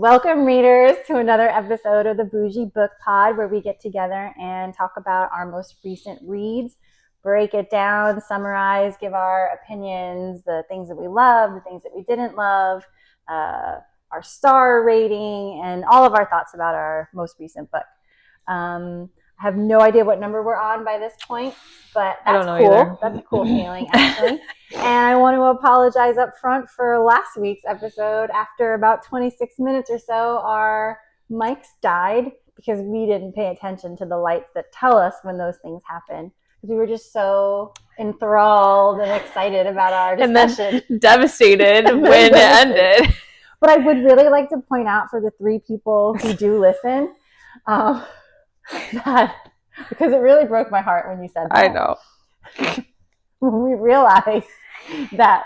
Welcome, readers, to another episode of the Bougie Book Pod, where we get together and talk about our most recent reads, break it down, summarize, give our opinions, the things that we love, the things that we didn't love, our star rating, and all of our thoughts about our most recent book. I have no idea what number we're on by this point, but that's cool. Either. That's a cool feeling, actually. And I want to apologize up front for last week's episode. After about 26 minutes or so, our mics died because we didn't pay attention to the lights that tell us when those things happen. We were just so enthralled and excited about our discussion. And then devastated when it ended. But I would really like to point out for the 3 people who do listen, that because it really broke my heart when you said that. I know. When we realized that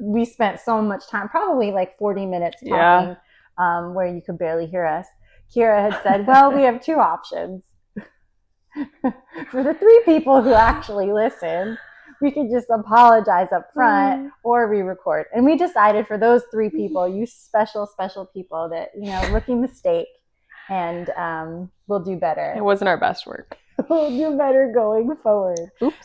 we spent so much time, probably like 40 minutes talking, where you could barely hear us. Kira had said, well, we have 2 options. For the 3 people who actually listen, we could just apologize up front or re-record. And we decided for those 3 people, you special people, that, rookie mistake, and we'll do better. It wasn't our best work. We'll do better going forward. Oops.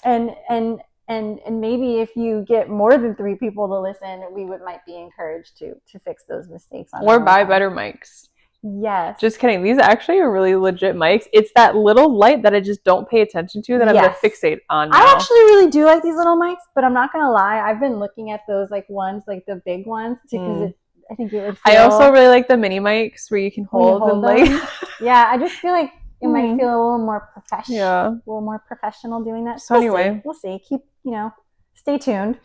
And maybe if you get more than 3 people to listen, we might be encouraged to fix those mistakes. Or buy better mics. Yes. Just kidding. These actually are really legit mics. It's that little light that I just don't pay attention to that I'm going to fixate on now. I actually really do like these little mics, but I'm not going to lie. I've been looking at those ones, like the big ones, because I think it would feel... I also really like the mini mics where you can hold and like... Yeah, I just feel like it might feel a little more professional. Yeah. A little more professional doing that. So anyway. We'll see. Keep, stay tuned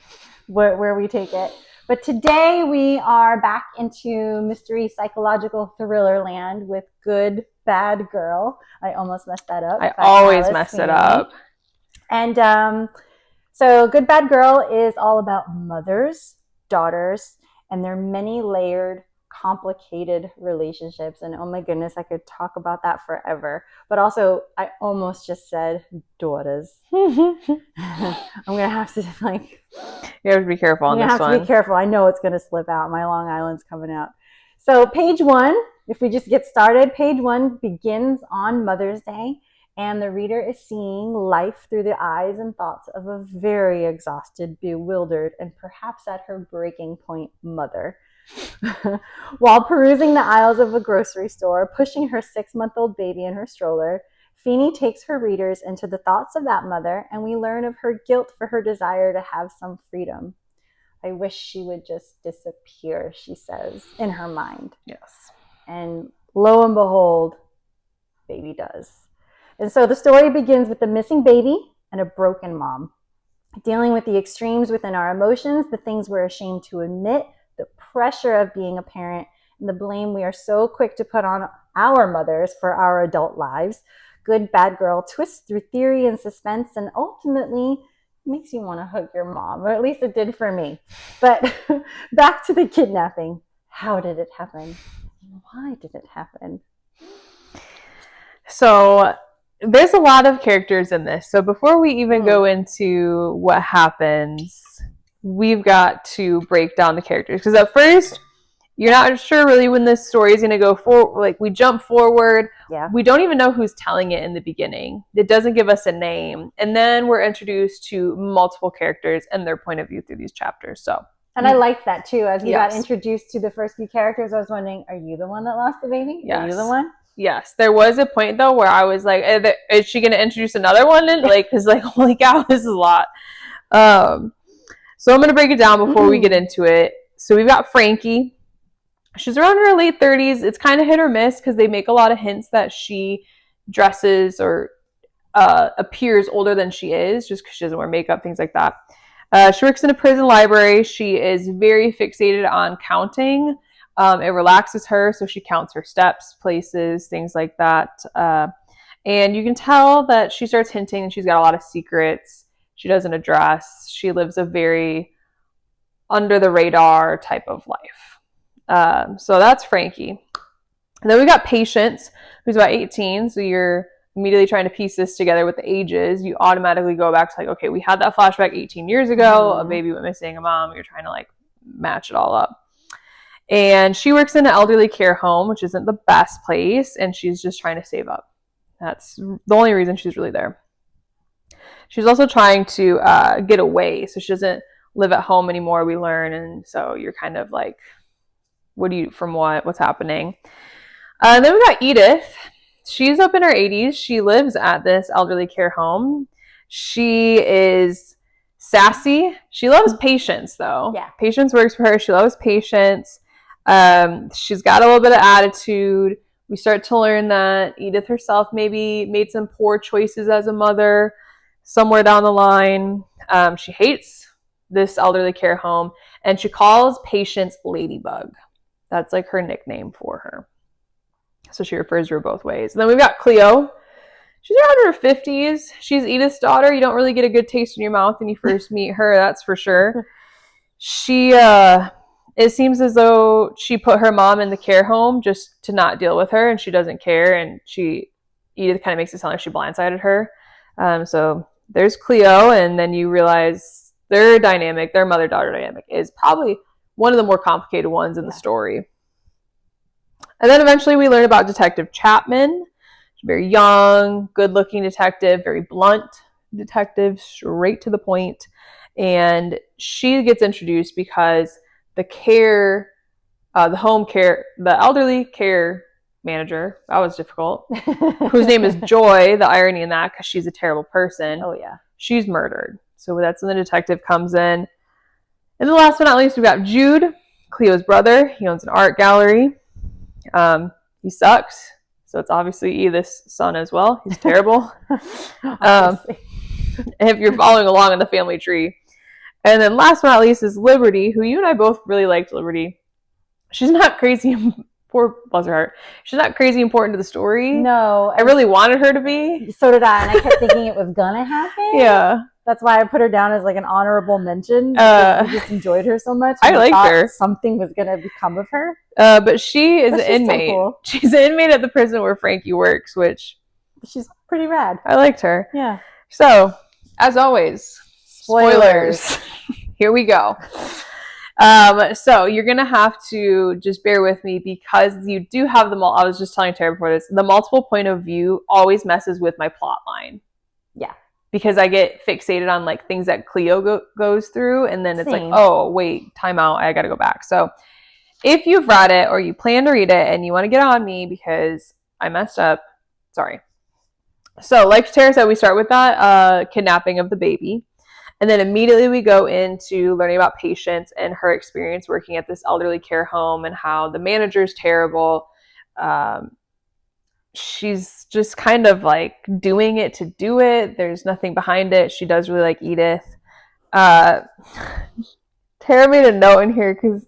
where we take it. But today we are back into mystery psychological thriller land with Good Bad Girl. I almost messed that up. I always mess it up. And so Good Bad Girl is all about mothers, daughters, and their many layered, complicated relationships. And oh my goodness, I could talk about that forever. But also, I almost just said daughters. I'm gonna have to you have to be careful on this one. I have to be careful. I know it's gonna slip out. My Long Island's coming out. So page 1, if we just get started, page 1 begins on Mother's Day, and the reader is seeing life through the eyes and thoughts of a very exhausted, bewildered, and perhaps at her breaking point mother. While perusing the aisles of a grocery store, pushing her 6-month-old baby in her stroller, Feeney takes her readers into the thoughts of that mother, and we learn of her guilt for her desire to have some freedom. I wish she would just disappear, she says, in her mind. Yes. And lo and behold, baby does. And so the story begins with a missing baby and a broken mom, dealing with the extremes within our emotions, the things we're ashamed to admit, the pressure of being a parent, and the blame we are so quick to put on our mothers for our adult lives. Good Bad Girl twists through theory and suspense, and ultimately makes you want to hug your mom, or at least it did for me. But back to the kidnapping. How did it happen? Why did it happen? So there's a lot of characters in this. So before we even go into what happens, we've got to break down the characters. Because at first, you're not sure really when this story is going to go forward. Like, we jump forward. Yeah. We don't even know who's telling it in the beginning. It doesn't give us a name. And then we're introduced to multiple characters and their point of view through these chapters. And I liked that too. As we got introduced to the first few characters, I was wondering, are you the one that lost the baby? Yes. Are you the one? Yes. There was a point, though, where I was like, is she going to introduce another one? Because, holy cow, this is a lot. So I'm going to break it down before we get into it. So we've got Frankie. She's around in her late 30s. It's kind of hit or miss because they make a lot of hints that she dresses or appears older than she is just because she doesn't wear makeup, things like that. She works in a prison library. She is very fixated on counting. It relaxes her, so she counts her steps, places, things like that. And you can tell that she starts hinting and she's got a lot of secrets. She doesn't address. She lives a very under the radar type of life. So that's Frankie. And then we got Patience, who's about 18. So you're immediately trying to piece this together with the ages. You automatically go back to okay, we had that flashback 18 years ago. A baby went missing, a mom. You're trying to match it all up. And she works in an elderly care home, which isn't the best place, and she's just trying to save up. That's the only reason she's really there. She's also trying to get away, so she doesn't live at home anymore, we learn, and so you're kind of like, what's happening? Then we got Edith. She's up in her 80s. She lives at this elderly care home. She is sassy. She loves patience, though. Yeah. Patience works for her. She loves patience. She's got a little bit of attitude. We start to learn that Edith herself maybe made some poor choices as a mother somewhere down the line. She hates this elderly care home, and she calls Patience Ladybug. That's like her nickname for her. So she refers to her both ways. And then we've got Cleo. She's around her 50s. She's Edith's daughter. You don't really get a good taste in your mouth when you first meet her, that's for sure. It seems as though she put her mom in the care home just to not deal with her, and she doesn't care. And Edith kind of makes it sound like she blindsided her. So there's Cleo, and then you realize their mother-daughter dynamic, is probably one of the more complicated ones in the story. And then eventually we learn about Detective Chapman. She's a very young, good-looking detective, very blunt detective, straight to the point. And she gets introduced because the elderly care manager, that was difficult, whose name is Joy, the irony in that, because she's a terrible person. Oh, yeah. She's murdered. So that's when the detective comes in. And then last but not least, we've got Jude, Cleo's brother. He owns an art gallery. He sucks. So it's obviously Edith's son as well. He's terrible. If you're following along in the family tree. And then last but not least is Liberty, who you and I both really liked Liberty. She's not crazy. Poor, bless her heart. She's not crazy important to the story. No. I really wanted her to be. So did I, and I kept thinking it was gonna happen. Yeah. That's why I put her down as like an honorable mention. I just enjoyed her so much. I liked her. Something was gonna become of her. But she is an inmate. So cool. She's an inmate at the prison where Frankie works, which she's pretty rad. I liked her. Yeah. So, as always, spoilers. Here we go. So you're going to have to just bear with me because you do have I was just telling Tara before this, the multiple point of view always messes with my plot line. Yeah. Because I get fixated on like things that Cleo goes through, and then it's like, oh, wait, time out, I got to go back. So if you've read it or you plan to read it and you want to get on me because I messed up, sorry. So like Tara said, we start with that kidnapping of the baby. And then immediately we go into learning about Patience and her experience working at this elderly care home and how the manager's terrible. She's just kind of like doing it to do it. There's nothing behind it. She does really like Edith. Tara made a note in here because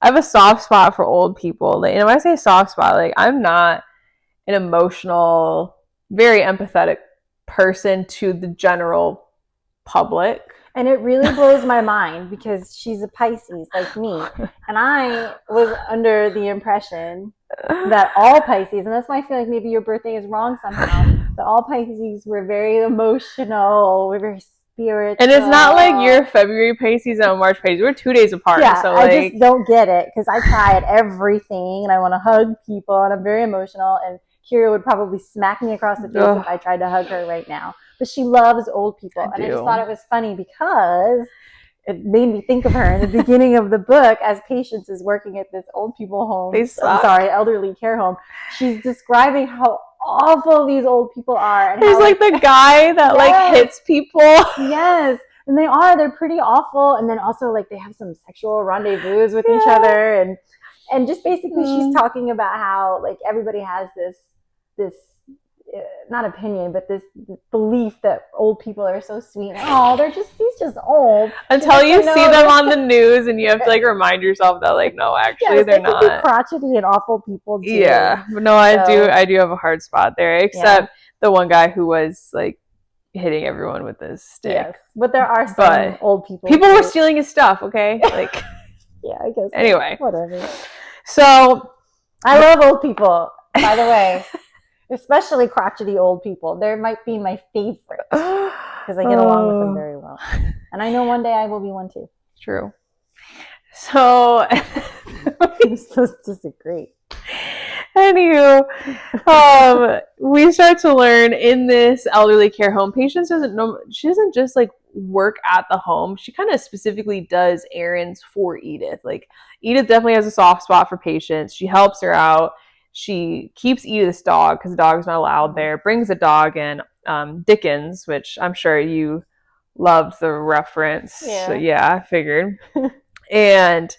I have a soft spot for old people. Like, when I say soft spot, like I'm not an emotional, very empathetic person to the general public. And it really blows my mind because she's a Pisces like me. And I was under the impression that all Pisces, and that's why I feel like maybe your birthday is wrong somehow, that all Pisces were very emotional, we're very spiritual. And it's not like you're February Pisces and I'm March Pisces. We're 2 days apart. Yeah, so I just don't get it because I cry at everything and I want to hug people and I'm very emotional, and Kira would probably smack me across the face if I tried to hug her right now. But she loves old people. And I just thought it was funny because it made me think of her in the beginning of the book as Patience is working at this old people home. Elderly care home. She's describing how awful these old people are. And there's like the guy that like hits people. Yes. And they're pretty awful. And then also like they have some sexual rendezvous with each other. And just basically she's talking about how like everybody has this not opinion, but this belief that old people are so sweet. Oh, he's just old. Until you see them on the news and you have to like remind yourself that like, no, actually they're not. They crotchety and awful people too. Yeah. But no, I do have a hard spot there, except the one guy who was like hitting everyone with his stick. Yes. But there are some old people. People were stealing his stuff, okay? Like yeah, I guess. Anyway. Whatever. So I love old people, by the way. Especially crotchety old people. They might be my favorite because I get along with them very well. And I know one day I will be one too. True. So You're supposed to disagree. Anywho, we start to learn in this elderly care home, Patience she doesn't just like work at the home. She kind of specifically does errands for Edith. Like Edith definitely has a soft spot for Patience. She helps her out. She keeps Edith's dog because the dog's not allowed there. Brings the dog in, Dickens, which I'm sure you loved the reference. Yeah. So yeah, I figured. And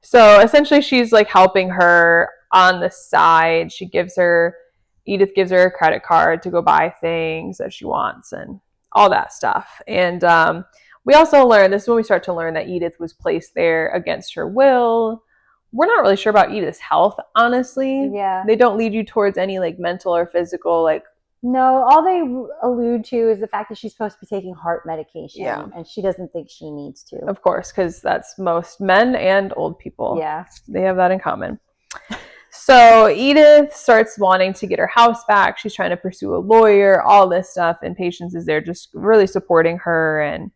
so essentially she's like helping her on the side. Edith gives her a credit card to go buy things that she wants and all that stuff. And we also learn, this is when we start to learn that Edith was placed there against her will. We're not really sure about Edith's health, honestly. Yeah. They don't lead you towards any like mental or physical like. No, all they allude to is the fact that she's supposed to be taking heart medication, and she doesn't think she needs to. Of course, because that's most men and old people. Yeah. They have that in common. So Edith starts wanting to get her house back. She's trying to pursue a lawyer, all this stuff, and Patience is there just really supporting her and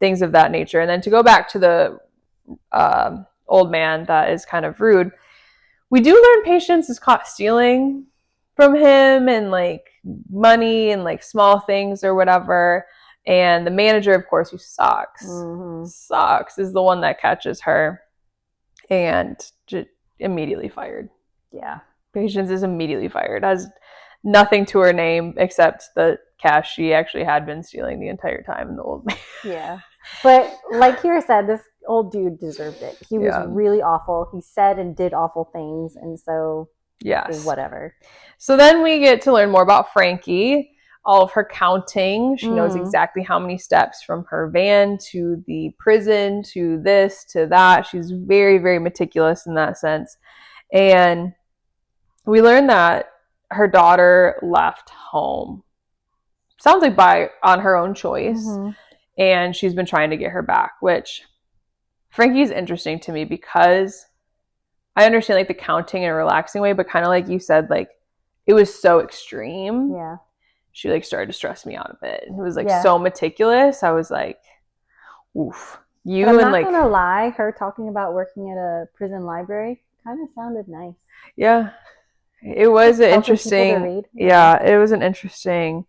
things of that nature. And then to go back to the old man that is kind of rude, we do learn Patience is caught stealing from him and like money and like small things or whatever. And the manager, of course, who sucks, is the one that catches her and immediately fired. Yeah. Patience is immediately fired. Has nothing to her name except the cash she actually had been stealing the entire time in the old man. Yeah. But like Kira said, this old dude deserved it. He was really awful. He said and did awful things. And so whatever. So then we get to learn more about Frankie, all of her counting. She knows exactly how many steps from her van to the prison to this to that. She's very, very meticulous in that sense. And we learn that her daughter left home. Sounds like on her own choice. And she's been trying to get her back, which Frankie's interesting to me because I understand like the counting in a relaxing way, but kind of like you said, like it was so extreme. Yeah. She like started to stress me out a bit. It was like so meticulous. I was like, oof. I'm not gonna lie, her talking about working at a prison library kind of sounded nice. Yeah. It was interesting. Yeah, it was an interesting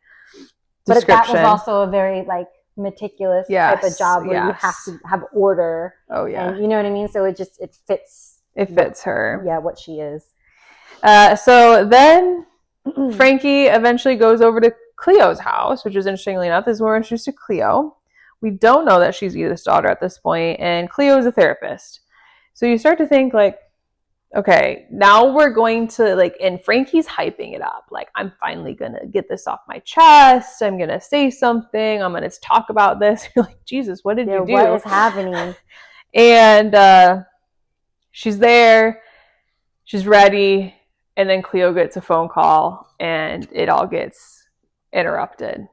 description. But that was also a very like meticulous type of job where you have to have order. Oh yeah. And you know what I mean? So it fits. It fits her. Yeah, what she is. So then Frankie eventually goes over to Cleo's house, which is interestingly enough, is when we're introduced to Cleo. We don't know that she's Edith's daughter at this point, and Cleo is a therapist. So you start to think like, okay, now we're going to like, and Frankie's hyping it up. Like, I'm finally going to get this off my chest. I'm going to say something. I'm going to talk about this. You're like, Jesus, what did you do? What is happening? And she's there. She's ready. And then Cleo gets a phone call and it all gets interrupted.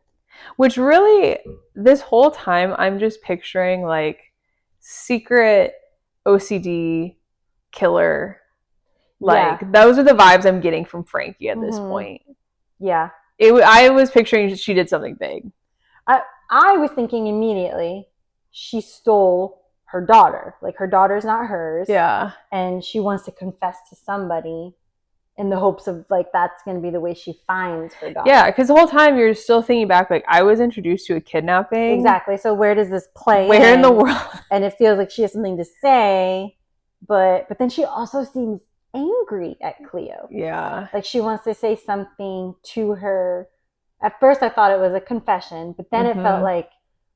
Which really, this whole time, I'm just picturing like secret OCD killer. Like, those are the vibes I'm getting from Frankie at this point. Yeah. I was picturing she did something big. I was thinking immediately she stole her daughter. Like, her daughter's not hers. Yeah. And she wants to confess to somebody in the hopes of, like, that's going to be the way she finds her daughter. Yeah, because the whole time you're still thinking back, like, I was introduced to a kidnapping. Exactly. So where does this play Where in the world? And it feels like she has something to say, but then she also seems angry at Cleo. Yeah. Like, she wants to say something to her. At first I thought it was a confession, but then it felt like,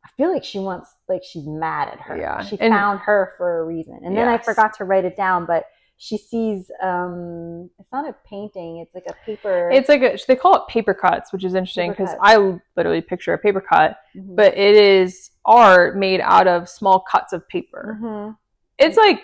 I feel like she wants, like, she's mad at her. Yeah. She found her for a reason. And then I forgot to write it down, but she sees, it's not a painting, it's like a paper. It's like they call it paper cuts, which is interesting because I literally picture a paper cut, but it is art made out of small cuts of paper. It's like,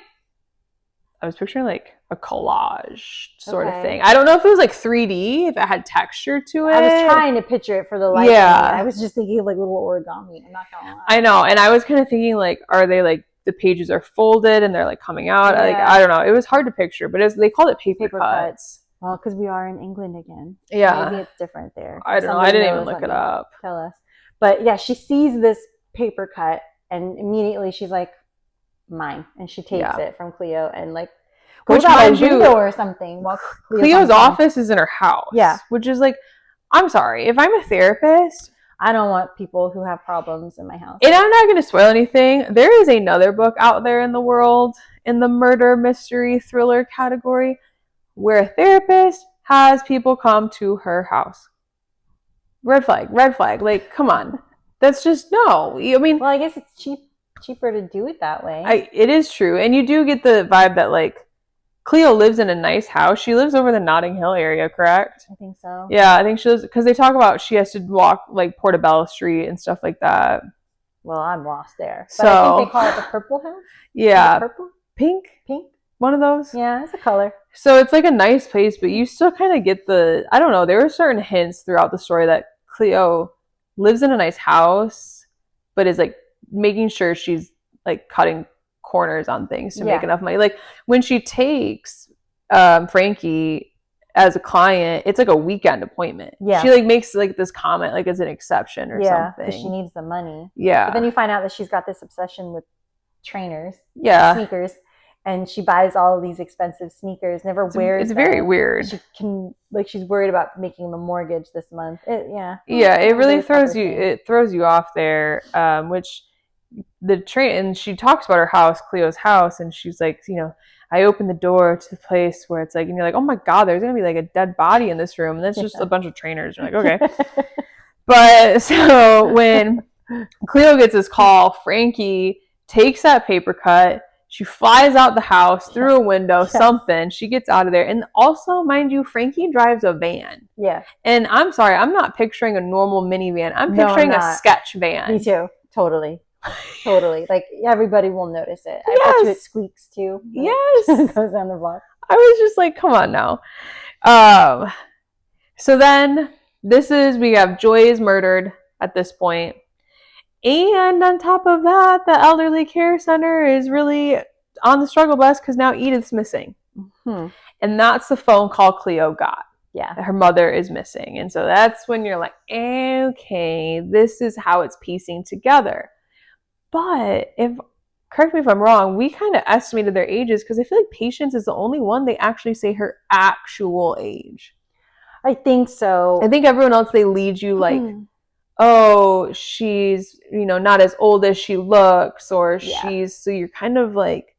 I was picturing like a collage sort of thing. I don't know if it was like 3D, if it had texture to it. I was trying to picture it for the light. Yeah. I was just thinking of like little origami. I'm not gonna lie. I know. And I was kind of thinking like, are they like, the pages are folded and they're like coming out? Yeah. Like, I don't know. It was hard to picture, but they called it paper cuts. Well, because we are in England again. Yeah. Maybe it's different there. I don't know. I didn't even look it up. Tell us. But yeah, she sees this paper cut and immediately she's like, mine. And she takes it from Cleo and like which, goes out a mind you, window or something while Cleo's office is in her house. Yeah. Which is like, I'm sorry, if I'm a therapist, I don't want people who have problems in my house. And I'm not going to spoil anything. There is another book out there in the world in the murder mystery thriller category where a therapist has people come to her house. Red flag, red flag. Like, come on. That's just no. I mean, well, I guess it's cheaper to do it that way. It is true. And you do get the vibe that like Cleo lives in a nice house. She lives over the Notting Hill area, correct? I think so. Yeah, I think she lives, because they talk about she has to walk like Portobello Street and stuff like that. Well, I'm lost there. But I think they call it the Purple House? Yeah. Purple? Pink? Pink? One of those? Yeah, it's a color. So it's like a nice place, but you still kind of get the, I don't know, there were certain hints throughout the story that Cleo lives in a nice house, but is like making sure she's like cutting corners on things to make enough money. Like when she takes Frankie as a client, it's like a weekend appointment. Yeah. She like makes like this comment like it's an exception or something. Because she needs the money. Yeah. But then you find out that she's got this obsession with trainers. Yeah. Sneakers. And she buys all of these expensive sneakers, never wears them. It's very weird. She can, like, she's worried about making the mortgage this month. It really throws you. It throws you off there. Which and she talks about her house, Cleo's house, and she's like, you know, I opened the door to the place where it's like, and you're like, oh my god, there's gonna be like a dead body in this room, and that's just a bunch of trainers. You're like, okay. But so when Cleo gets this call, Frankie takes that paper cut. She flies out the house through a window, something. She gets out of there. And also, mind you, Frankie drives a van. Yeah. And I'm sorry, I'm not picturing a normal minivan. I'm picturing a sketch van. Me too. Totally. Totally. Like, everybody will notice it. I bet you it squeaks too. Yes. It goes down the block. I was just like, come on now. So then, we have Joy is murdered at this point. And on top of that, the elderly care center is really on the struggle bus because now Edith's missing. Mm-hmm. And that's the phone call Cleo got. Yeah. Her mother is missing. And so that's when you're like, okay, this is how it's piecing together. But correct me if I'm wrong, we kind of estimated their ages because I feel like Patience is the only one they actually say her actual age. I think so. I think everyone else, they lead you like, oh, she's, you know, not as old as she looks, or so you're kind of like,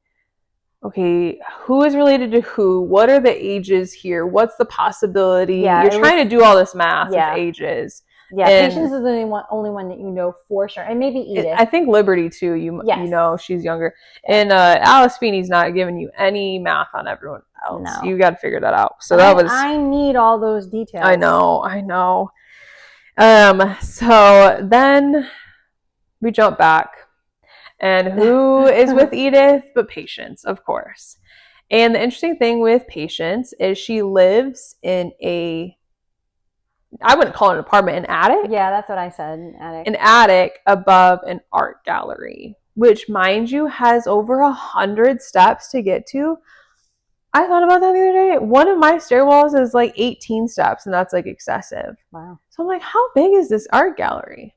okay, who is related to who? What are the ages here? What's the possibility? You're trying to do all this math of ages. Yeah, Patience is the only one that you know for sure. And maybe Edith. I think Liberty too, you know, she's younger. And Alice Feeney's not giving you any math on everyone else. No. You got to figure that out. So I need all those details. I know. So then we jump back, and who is with Edith but Patience, of course. And the interesting thing with Patience is she lives in I wouldn't call it an apartment, an attic. Yeah, that's what I said, an attic. An attic above an art gallery, which, mind you, has over 100 steps to get to. I thought about that the other day. One of my stairwells is like 18 steps, and that's like excessive. Wow. So I'm like, how big is this art gallery?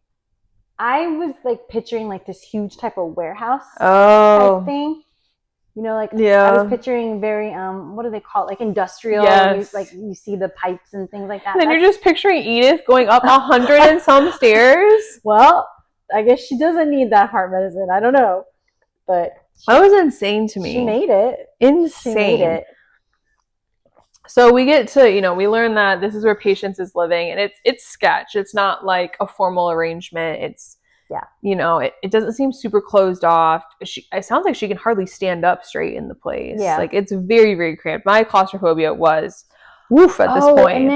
I was like picturing like this huge type of warehouse type thing. You know, like I was picturing very what do they call it? Like industrial. Yes. You see the pipes and things like that. And then you're just picturing Edith going up 100 and some stairs. Well, I guess she doesn't need that heart medicine. I don't know, but. That was insane to me. She made it. Insane. She made it. So we get to, you know, we learn that this is where Patience is living, and it's sketch. It's not like a formal arrangement. It's, you know, it doesn't seem super closed off. It sounds like she can hardly stand up straight in the place. Yeah. Like, it's very, very cramped. My claustrophobia was woof at this point.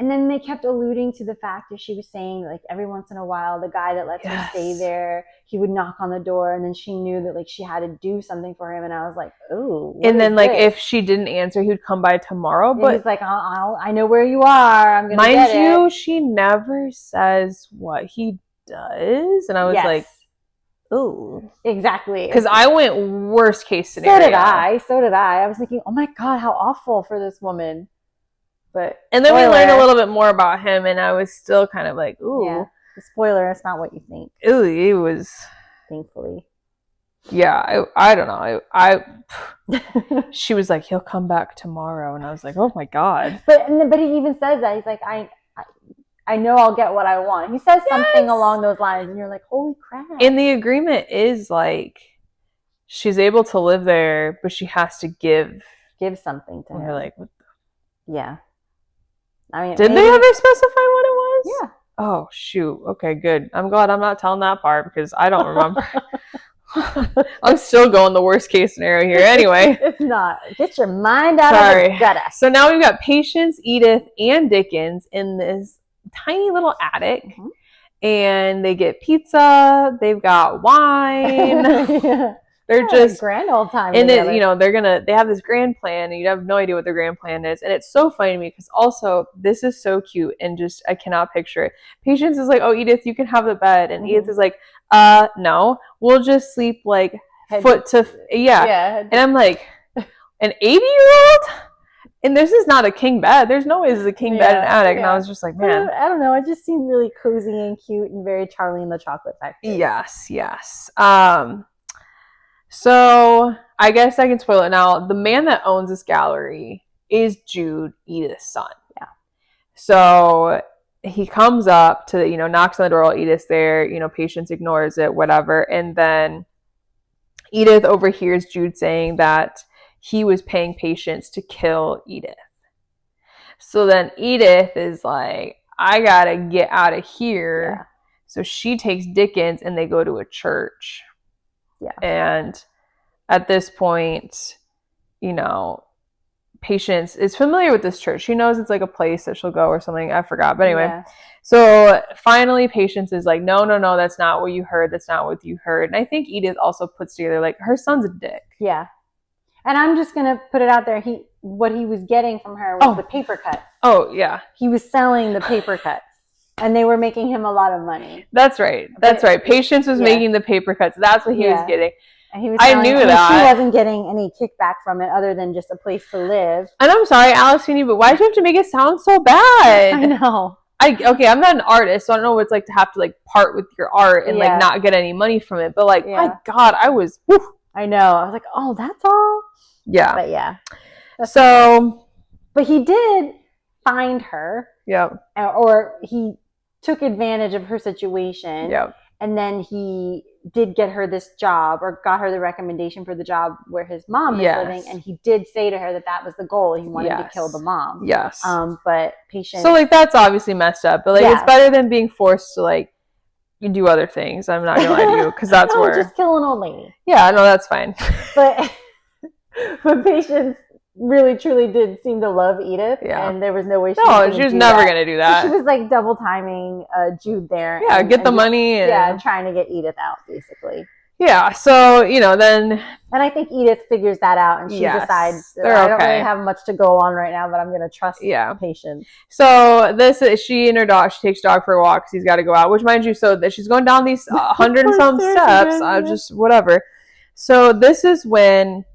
And then they kept alluding to the fact that she was saying, like, every once in a while, the guy that lets her stay there, he would knock on the door, and then she knew that, like, she had to do something for him. And I was like, oh. And then, like, if she didn't answer, he would come by tomorrow. But he's like, I know where you are. I'm going to get it. Mind you, she never says what he does. And I was like, ooh. Exactly. Because I went worst case scenario. So did I. I was thinking, oh my God, how awful for this woman. And then we learned a little bit more about him, and I was still kind of like, ooh. Yeah. The spoiler, it's not what you think. Ooh, it was. Thankfully. Yeah, I don't know. She was like, he'll come back tomorrow, and I was like, oh my god. But he even says that he's like, I know I'll get what I want. He says something along those lines, and you're like, holy crap. And the agreement is like, she's able to live there, but she has to give something to him. You're like, what the... Yeah. I mean, did they ever specify what it was? Yeah. Oh shoot. Okay, good. I'm glad I'm not telling that part because I don't remember. I'm still going the worst case scenario here. Anyway, it's not. Get your mind out of the gutter. So now we've got Patience, Edith, and Dickens in this tiny little attic, and they get pizza. They've got wine. Yeah. They're just grand old time. And it, you know, they have this grand plan, and you have no idea what their grand plan is. And it's so funny to me because also this is so cute, and just I cannot picture it. Patience is like, oh, Edith, you can have the bed, and Edith is like, no, we'll just sleep like foot to and I'm like, an 80-year-old, and this is not a king bed. There's no way this is a king bed in an attic. And I was just like, man, I don't know. It just seemed really cozy and cute and very Charlie and the Chocolate Factory. Yes. So I guess I can spoil it now. The man that owns this gallery is Jude, Edith's son. Yeah. So he comes up to, knocks on the door while Edith's there, Patience ignores it, whatever. And then Edith overhears Jude saying that he was paying Patience to kill Edith. So then Edith is like, I gotta get out of here. Yeah. So she takes Dickens and they go to a church. Yeah. And at this point, Patience is familiar with this church. She knows it's like a place that she'll go or something. I forgot. But anyway, So finally Patience is like, no, that's not what you heard. That's not what you heard. And I think Edith also puts together, like, her son's a dick. Yeah. And I'm just going to put it out there. What he was getting from her was the paper cuts. Oh, yeah. He was selling the paper cuts. And they were making him a lot of money. That's right. Patience was making the paper cuts. That's what he was getting. And he was I knew that. She wasn't getting any kickback from it other than just a place to live. And I'm sorry, Alice Feeney, but why did you have to make it sound so bad? I know. I'm not an artist, so I don't know what it's like to have to, like, part with your art and, like, not get any money from it. But, like, my God, I was... Whew. I know. I was like, oh, that's all? Yeah. But, yeah. But he did find her. Yeah. Or he took advantage of her situation. Yeah. And then he did get her this job, or got her the recommendation for the job where his mom is living. And he did say to her that was the goal. He wanted to kill the mom. Yes. But Patience. So, like, that's obviously messed up. But, like, it's better than being forced to, like, you do other things. I'm not going to lie to you, because that's where... just kill an old lady. Yeah, no, that's fine. But Patience really, truly did seem to love Edith. Yeah. And there was no way she was never going to do that. So she was, like, double timing Jude there. Yeah, get the money. And trying to get Edith out, basically. Yeah, so, then... And I think Edith figures that out, and she decides, I don't really have much to go on right now, but I'm going to trust Patience. So she and her dog, she takes her dog for a walk because he's got to go out, which, mind you, so that she's going down these 100-some steps, just whatever. So this is when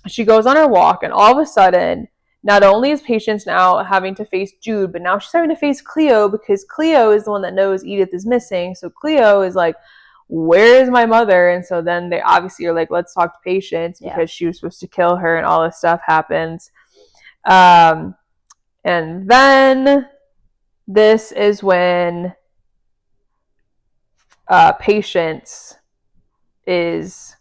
she goes on her walk, and all of a sudden, not only is Patience now having to face Jude, but now she's having to face Cleo, because Cleo is the one that knows Edith is missing. So Cleo is like, where is my mother? And so then they obviously are like, let's talk to Patience, because she was supposed to kill her, and all this stuff happens. And then this is when Patience is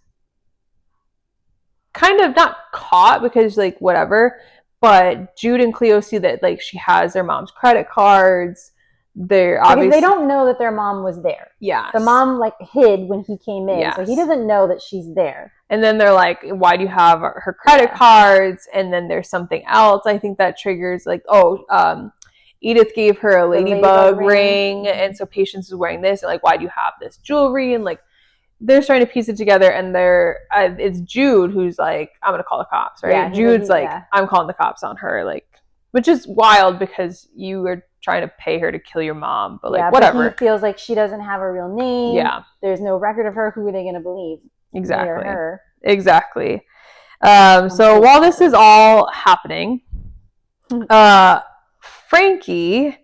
kind of not caught, because, like, whatever, but Jude and Cleo see that, like, she has their mom's credit cards. They're obviously, because they don't know that their mom was there. Yeah. The mom, like, hid when he came in, so he doesn't know that she's there. And then they're like, why do you have her credit cards? And then there's something else, I think, that triggers, like, Edith gave her a ladybug ring, and so Patience is wearing this, and, like, why do you have this jewelry? And, like, they're starting to piece it together, and it's Jude who's like, I'm gonna call the cops, right? Yeah, Jude's like, I'm calling the cops on her, like, which is wild because you are trying to pay her to kill your mom, but, like, whatever. But he feels like she doesn't have a real name. Yeah. There's no record of her. Who are they going to believe? Exactly. Me or her? Exactly. So while this is all happening, Frankie,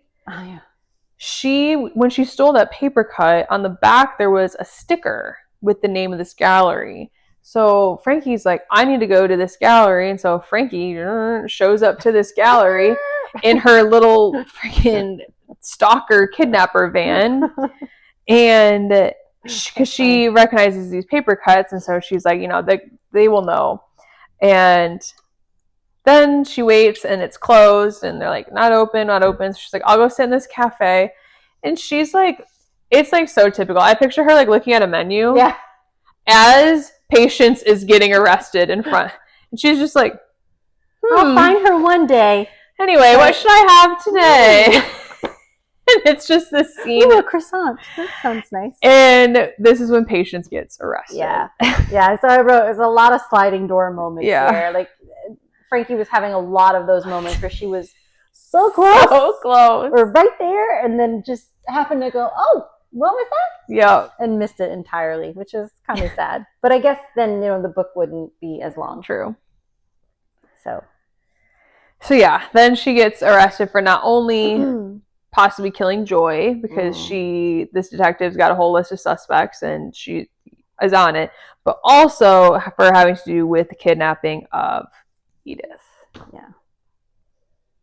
when she stole that paper cut, on the back there was a sticker with the name of this gallery. So Frankie's like, I need to go to this gallery. And so Frankie shows up to this gallery in her little freaking stalker kidnapper van. And because she recognizes these paper cuts. And so she's like, they will know. And then she waits and it's closed. And they're like, not open. So she's like, I'll go sit in this cafe. And she's like, it's like so typical. I picture her like looking at a menu. Yeah. As Patience is getting arrested in front. And she's just like, I'll find her one day. Anyway, what should I have today? And it's just this scene. Ooh, a croissant. That sounds nice. And this is when Patience gets arrested. Yeah. So I wrote, there's a lot of sliding door moments there. Like, Frankie was having a lot of those moments where she was so close. Or right there, and then just happened to go, oh, what was that? Yeah. And missed it entirely, which is kind of sad. But I guess then, the book wouldn't be as long. True. So yeah, then she gets arrested for not only possibly killing Joy, because this detective's got a whole list of suspects and she is on it, but also for having to do with the kidnapping of Edith. Yeah.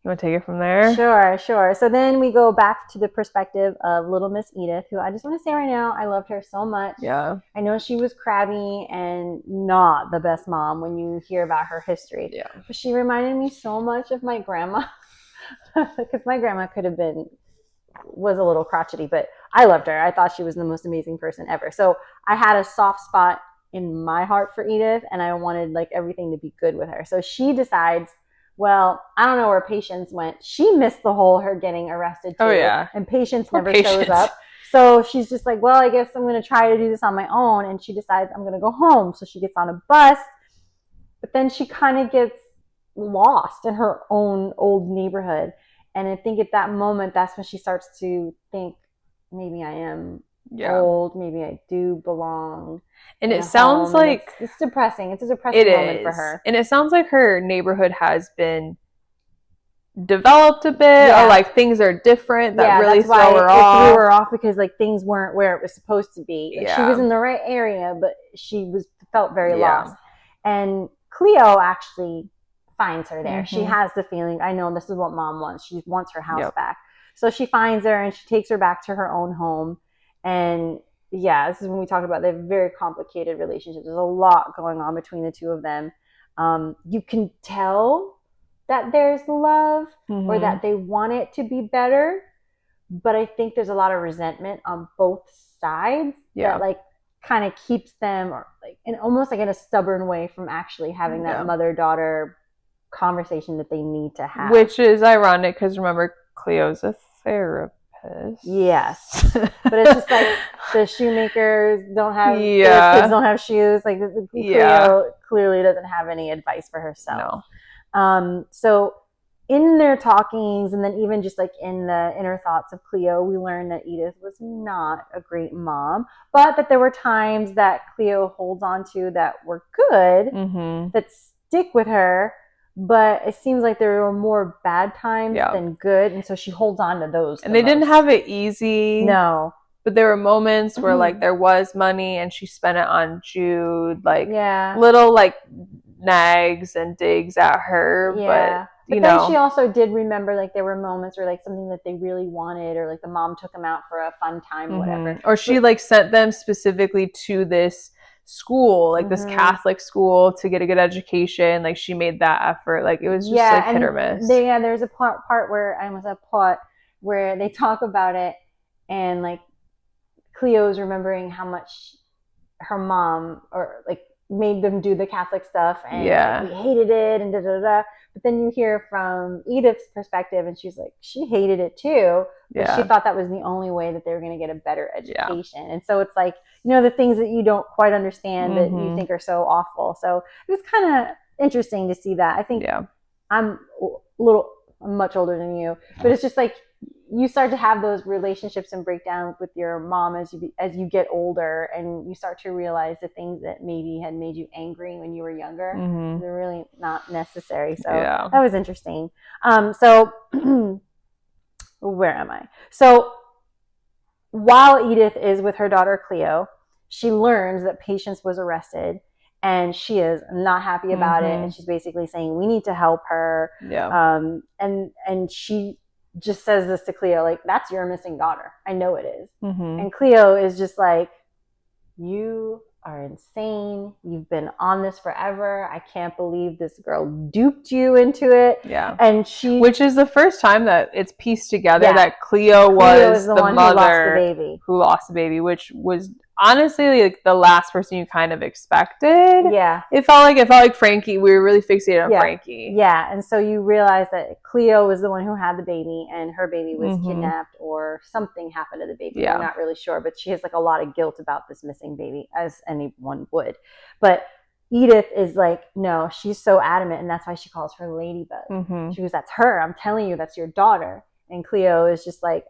You want to take it from there? Sure. So then we go back to the perspective of little Miss Edith, who I just want to say right now, I loved her so much. Yeah. I know she was crabby and not the best mom when you hear about her history. Yeah. But she reminded me so much of my grandma. Because my grandma was a little crotchety, but I loved her. I thought she was the most amazing person ever. So I had a soft spot in my heart for Edith, and I wanted like everything to be good with her. So she decides, well, I don't know where Patience went. She missed the whole her getting arrested too. Oh yeah. And Patience never shows up. So she's just like, well, I guess I'm going to try to do this on my own. And she decides I'm going to go home. So she gets on a bus, but then she kind of gets lost in her own old neighborhood. And I think at that moment, that's when she starts to think, maybe I am old. Maybe I do belong. And it sounds like it's depressing. It's a depressing moment for her. And it sounds like her neighborhood has been developed a bit, or like things are different that really throw her off. It threw her off because like things weren't where it was supposed to be. Like, she was in the right area, but she felt very lost. And Cleo actually finds her there. She has the feeling, I know this is what Mom wants. She wants her house back. So she finds her and she takes her back to her own home. And this is when we talk about their very complicated relationship. There's a lot going on between the two of them. You can tell that there's love or that they want it to be better. But I think there's a lot of resentment on both sides that like kind of keeps them almost like in a stubborn way from actually having that mother-daughter conversation that they need to have. Which is ironic because remember, Cleo's a therapist. Yes. But it's just like the shoemakers don't have, their kids don't have shoes. Like Cleo clearly doesn't have any advice for herself. No. So in their talkings and then even just like in the inner thoughts of Cleo, we learned that Edith was not a great mom, but that there were times that Cleo holds on to that were good, that stick with her. But it seems like there were more bad times than good. And so she holds on to those. And they didn't have it easy. No. But there were moments where like there was money and she spent it on Jude. Like little like nags and digs at her. Yeah. But then she also did remember like there were moments where like something that they really wanted or like the mom took them out for a fun time or whatever. Or she like sent them specifically to this school, like this Catholic school to get a good education. Like she made that effort. Like it was just like hit or miss. There's a part where I almost have plot where they talk about it and like Cleo's remembering how much her mom or like made them do the Catholic stuff and like, we hated it and da-da-da. But then you hear from Edith's perspective and she's like, she hated it too. But she thought that was the only way that they were going to get a better education. And so it's like, the things that you don't quite understand that you think are so awful. So it was kind of interesting to see that. I think I'm much older than you, but it's just like you start to have those relationships and breakdowns with your mom as you get older, and you start to realize the things that maybe had made you angry when you were younger, they're really not necessary. So that was interesting. So where am I? So while Edith is with her daughter Cleo, she learns that Patience was arrested, and she is not happy about it. And she's basically saying, we need to help her. Yeah. And she just says this to Cleo, like, that's your missing daughter. I know it is. Mm-hmm. And Cleo is just like, you are insane. You've been on this forever. I can't believe this girl duped you into it. Yeah. And which is the first time that it's pieced together that Cleo was the mother who lost the baby, which was honestly like the last person you kind of expected. Yeah. It felt like Frankie. We were really fixated on Frankie. Yeah. And so you realize that Cleo was the one who had the baby, and her baby was kidnapped or something happened to the baby. Yeah. I'm not really sure, but she has like a lot of guilt about this missing baby, as anyone would. But Edith is like, no, she's so adamant, and that's why she calls her Ladybug. She goes, that's her. I'm telling you, that's your daughter. And Cleo is just like,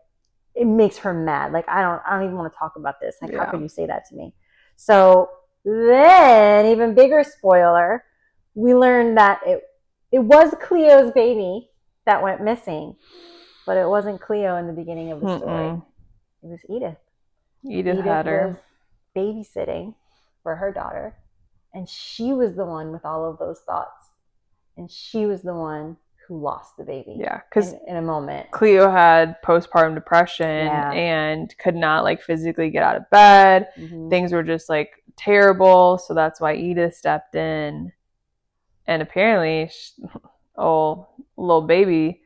it makes her mad. Like, I don't even want to talk about this. Like, how could you say that to me? So then, even bigger spoiler, we learned that it was Cleo's baby that went missing, but it wasn't Cleo in the beginning of the story. It was Edith. Edith had her. Was babysitting for her daughter, and she was the one with all of those thoughts, and she was the one who lost the baby. Yeah, because in a moment, Cleo had postpartum depression and could not like physically get out of bed. Things were just like terrible, so that's why Edith stepped in. And apparently, little baby.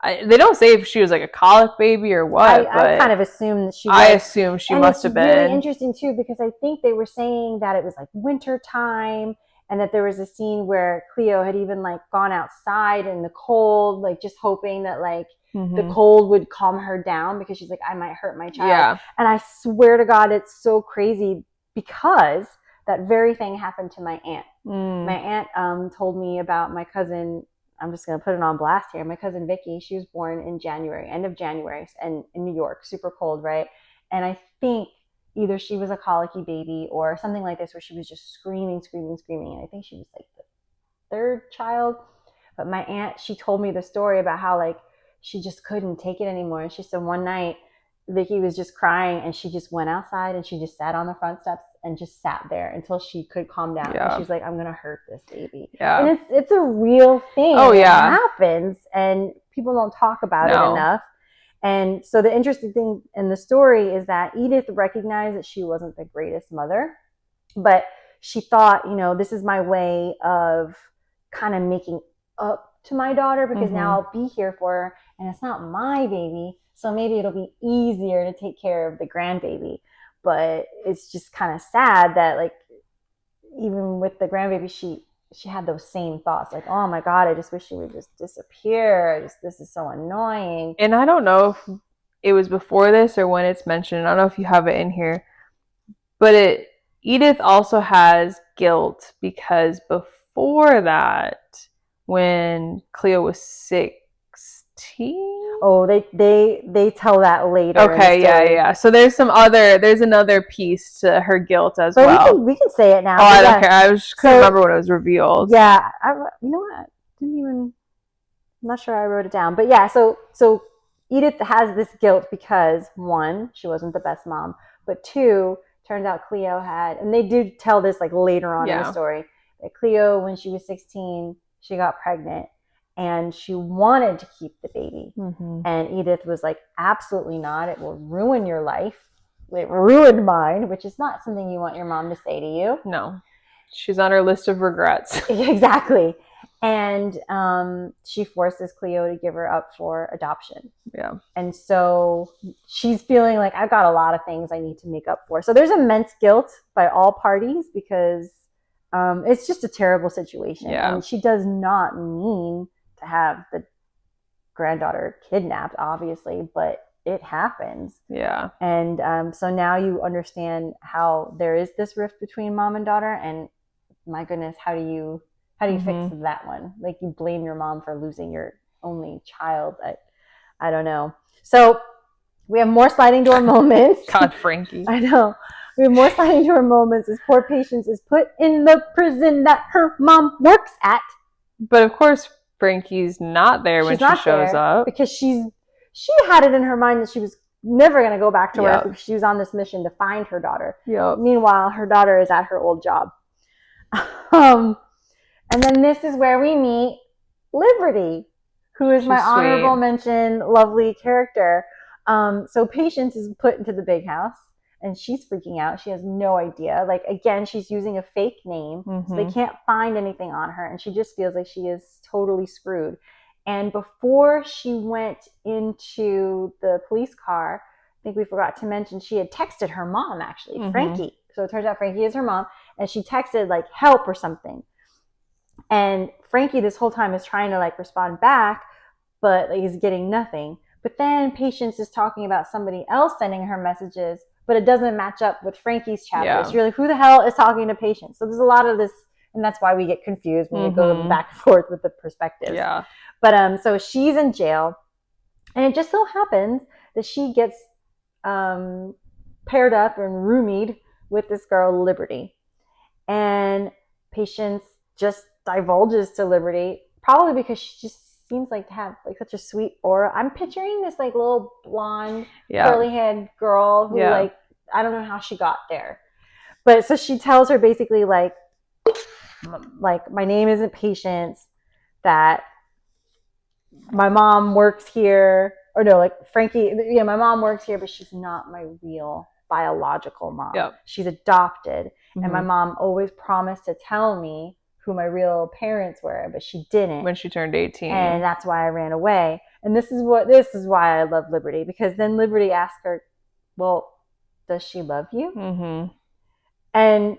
They don't say if she was like a colic baby or what. I kind of assumed that she was. I assume she must have been. It's really interesting too, because I think they were saying that it was like winter time, and that there was a scene where Cleo had even like gone outside in the cold, like just hoping that like the cold would calm her down, because she's like, I might hurt my child. Yeah. And I swear to God, it's so crazy, because that very thing happened to my aunt. My aunt told me about my cousin. I'm just going to put it on blast here. My cousin Vicky, she was born in January, end of January, and in New York, super cold, right? And I think either she was a colicky baby or something like this, where she was just screaming. And I think she was like the third child. But my aunt, she told me the story about how like she just couldn't take it anymore. And she said one night Vicky was just crying, and she just went outside and she just sat on the front steps and just sat there until she could calm down. Yeah. And she's like, I'm going to hurt this baby. Yeah. And it's a real thing. Oh, yeah. It happens, and people don't talk about it enough. And so the interesting thing in the story is that Edith recognized that she wasn't the greatest mother, but she thought, this is my way of kind of making up to my daughter, because now I'll be here for her, and it's not my baby. So maybe it'll be easier to take care of the grandbaby. But it's just kind of sad that like, even with the grandbaby, she had those same thoughts. Like, oh my God, I just wish she would just disappear. This is so annoying. And I don't know if it was before this or when it's mentioned. I don't know if you have it in here. But Edith also has guilt, because before that, when Cleo was 16. Oh, they tell that later. Okay, yeah. So there's another piece to her guilt as but well. We can say it now. Oh, I don't care. I just couldn't remember when it was revealed. Yeah, you know what? I'm not sure I wrote it down. But yeah, so Edith has this guilt because, one, she wasn't the best mom, but two, turns out Cleo had, and they do tell this like later on in the story, that Cleo, when she was 16, she got pregnant. And she wanted to keep the baby. And Edith was like, absolutely not. It will ruin your life. It ruined mine, which is not something you want your mom to say to you. No. She's on her list of regrets. Exactly. And she forces Cleo to give her up for adoption. Yeah. And so she's feeling like, I've got a lot of things I need to make up for. So there's immense guilt by all parties, because it's just a terrible situation. Yeah. And she does not mean to have the granddaughter kidnapped, obviously, but it happens. Yeah. And so now you understand how there is this rift between mom and daughter, and my goodness, how do you fix that one? Like, you blame your mom for losing your only child. I don't know. So we have more sliding door moments. God, Frankie. I know. We have more sliding door moments as poor Patience is put in the prison that her mom works at. But of course, Frankie's not there when she shows up, because she had it in her mind that she was never going to go back to work, because she was on this mission to find her daughter. Yep. Meanwhile, her daughter is at her old job. Um, and then this is where we meet Liberty, who is my honorable mention, lovely character. So Patience is put into the big house and she's freaking out. She has no idea. Like, again, she's using a fake name, so they can't find anything on her. And she just feels like she is totally screwed. And before she went into the police car, I think we forgot to mention she had texted her mom, actually, Frankie. So it turns out Frankie is her mom. And she texted, like, help or something. And Frankie this whole time is trying to, like, respond back, but like, he's getting nothing. But then Patience is talking about somebody else sending her messages, but it doesn't match up with Frankie's chapter. Yeah. So you're like, who the hell is talking to Patience? So there's a lot of this, and that's why we get confused when we go back and forth with the perspectives. Yeah. But so she's in jail, and it just so happens that she gets paired up and roomied with this girl, Liberty. And Patience just divulges to Liberty, probably because she just seems like to have like such a sweet aura. I'm picturing this like little blonde, curly haired girl who like, I don't know how she got there. But so she tells her basically like my name isn't Patience, that my mom works here, or no, like Frankie, my mom works here, but she's not my real biological mom. Yep. She's adopted. And my mom always promised to tell me who my real parents were, but she didn't. When she turned 18. And that's why I ran away. And this is why I love Liberty, because then Liberty asks her, well, does she love you? And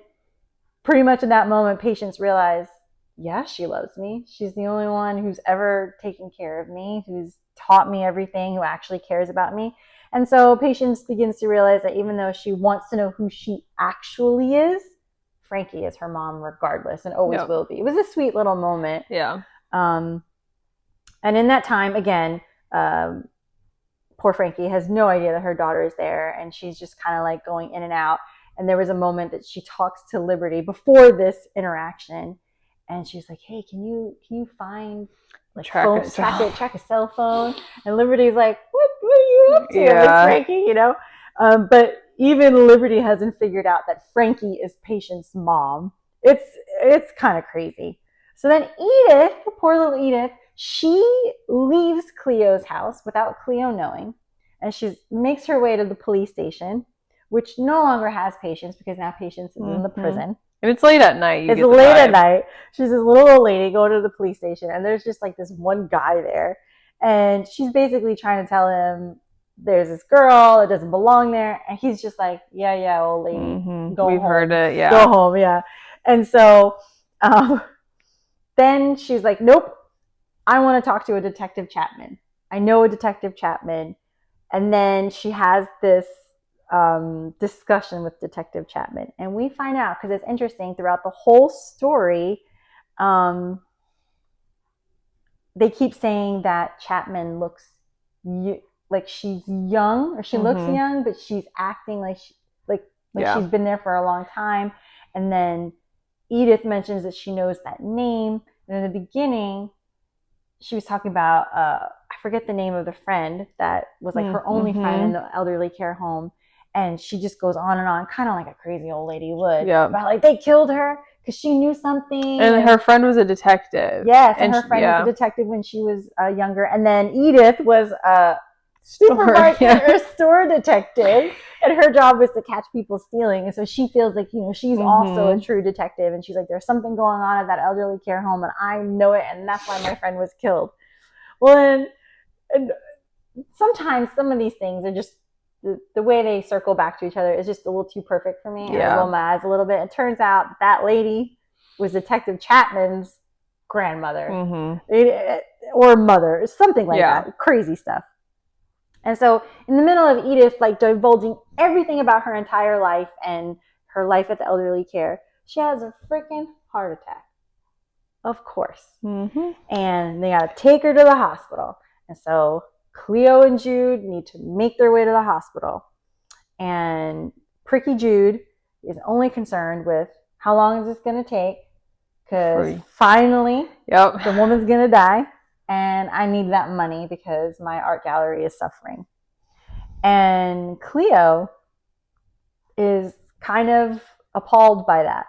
pretty much in that moment, Patience realized, yeah, she loves me. She's the only one who's ever taken care of me, who's taught me everything, who actually cares about me. And so Patience begins to realize that even though she wants to know who she actually is, Frankie is her mom regardless, and always will be. It was a sweet little moment. Yeah. And in that time, again, poor Frankie has no idea that her daughter is there, and she's just kind of like going in and out. And there was a moment that she talks to Liberty before this interaction, and she's like, hey, can you find like track a cell phone? And Liberty's like, what are you up to, Miss Frankie? But even Liberty hasn't figured out that Frankie is Patience's mom. It's kind of crazy. So then Edith, the poor little Edith, she leaves Cleo's house without Cleo knowing, and she makes her way to the police station, which no longer has Patience because now Patience is in the prison. And it's late at night. It's late at night. She's this little old lady going to the police station, and there's just like this one guy there. And she's basically trying to tell him there's this girl that doesn't belong there. And he's just like, yeah, old lady, go home. We've heard it, yeah. Go home, yeah. And so then she's like, nope, I want to talk to a Detective Chapman. I know a Detective Chapman. And then she has this discussion with Detective Chapman, and we find out, because it's interesting, throughout the whole story, they keep saying that Chapman looks like she's young, or she looks young, but she's acting like she's been there for a long time. And then Edith mentions that she knows that name, and in the beginning she was talking about I forget the name of the friend that was like her only friend in the elderly care home. And she just goes on and on, kind of like a crazy old lady would. Yeah. About like they killed her because she knew something. And her friend was a detective. Yes, and her friend was a detective when she was younger. And then Edith was a supermarket or store detective, and her job was to catch people stealing. And so she feels like, she's also a true detective. And she's like, there's something going on at that elderly care home, and I know it, and that's why my friend was killed. Well, and sometimes some of these things are just, the way they circle back to each other is just a little too perfect for me. Yeah. I roll my eyes a little bit. It turns out that lady was Detective Chapman's grandmother or mother, something like that. Crazy stuff. And so in the middle of Edith like divulging everything about her entire life and her life at the elderly care, she has a freaking heart attack. Of course. And they got to take her to the hospital. And so Cleo and Jude need to make their way to the hospital. And Pricky Jude is only concerned with how long is this going to take, because finally the woman's going to die, and I need that money because my art gallery is suffering. And Cleo is kind of appalled by that,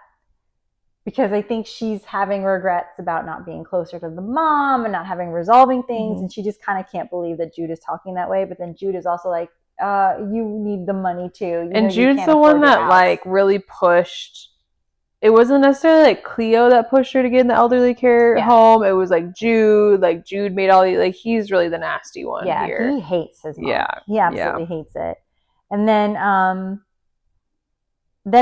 because I think she's having regrets about not being closer to the mom and not having resolving things. And she just kind of can't believe that Jude is talking that way. But then Jude is also like, you need the money too. And Jude's the one that like really pushed. It wasn't necessarily like Cleo that pushed her to get in the elderly care home. It was like Jude. Like Jude made all the, like, he's really the nasty one here. He hates his mom. Yeah. He absolutely hates it. And then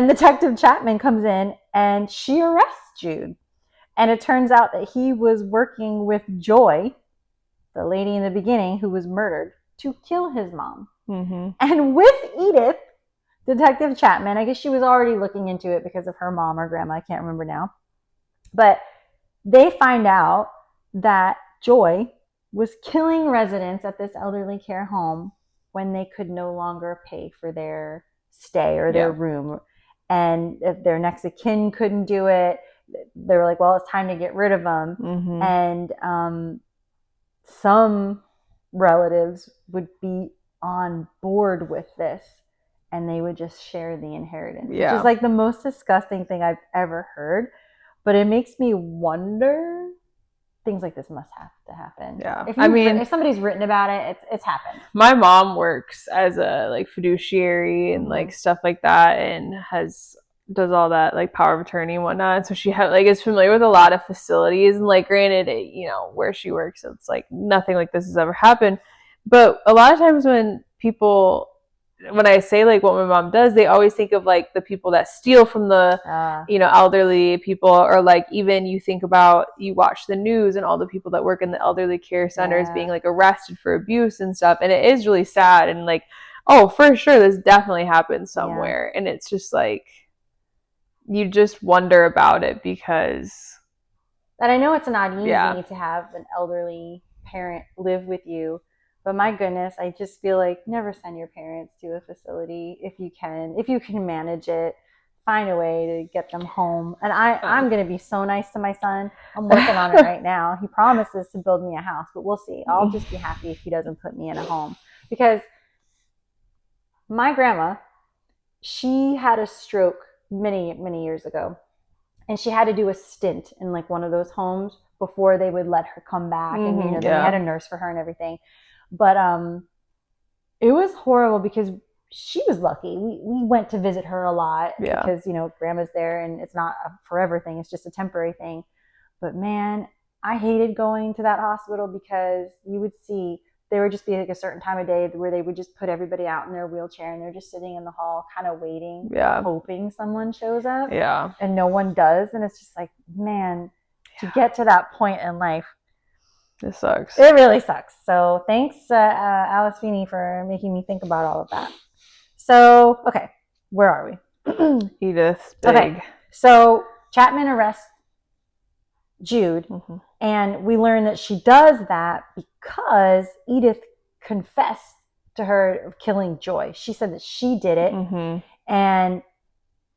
Detective Chapman comes in and she arrests Jude. And it turns out that he was working with Joy, the lady in the beginning who was murdered, to kill his mom. And with Edith, Detective Chapman, I guess she was already looking into it because of her mom or grandma, I can't remember now. But they find out that Joy was killing residents at this elderly care home when they could no longer pay for their stay or their room. And if their next of kin couldn't do it, they were like, well, it's time to get rid of them. And some relatives would be on board with this and they would just share the inheritance, which is like the most disgusting thing I've ever heard. But it makes me wonder, things like this must have to happen. If somebody's written about it, it's happened. My mom works as a like fiduciary and like stuff like that, and does all that like power of attorney and whatnot. So she is familiar with a lot of facilities, and like granted, where she works, it's like nothing like this has ever happened. But a lot of times when I say like what my mom does, they always think of like the people that steal from the elderly people, or like even you watch the news and all the people that work in the elderly care centers being like arrested for abuse and stuff. And it is really sad, and like, oh, for sure this definitely happened somewhere. And it's just like, you just wonder about it, because and I know it's not easy to have an elderly parent live with you. But my goodness, I just feel like never send your parents to a facility if you can manage it. Find a way to get them home. And I'm going to be so nice to my son. I'm working on it right now. He promises to build me a house, but we'll see. I'll just be happy if he doesn't put me in a home. Because my grandma, she had a stroke many, many years ago. And she had to do a stint in like one of those homes before they would let her come back. And they had a nurse for her and everything. But it was horrible because she was lucky. We went to visit her a lot because, grandma's there and it's not a forever thing. It's just a temporary thing. But man, I hated going to that hospital because you would see there would just be like a certain time of day where they would just put everybody out in their wheelchair and they're just sitting in the hall kind of waiting, hoping someone shows up. And no one does. And it's just like, man, to get to that point in life, it sucks. It really sucks. So thanks, Alice Feeney, for making me think about all of that. So, okay, where are we? Edith's big. Okay, so Chapman arrests Jude, and we learn that she does that because Edith confessed to her of killing Joy. She said that she did it, and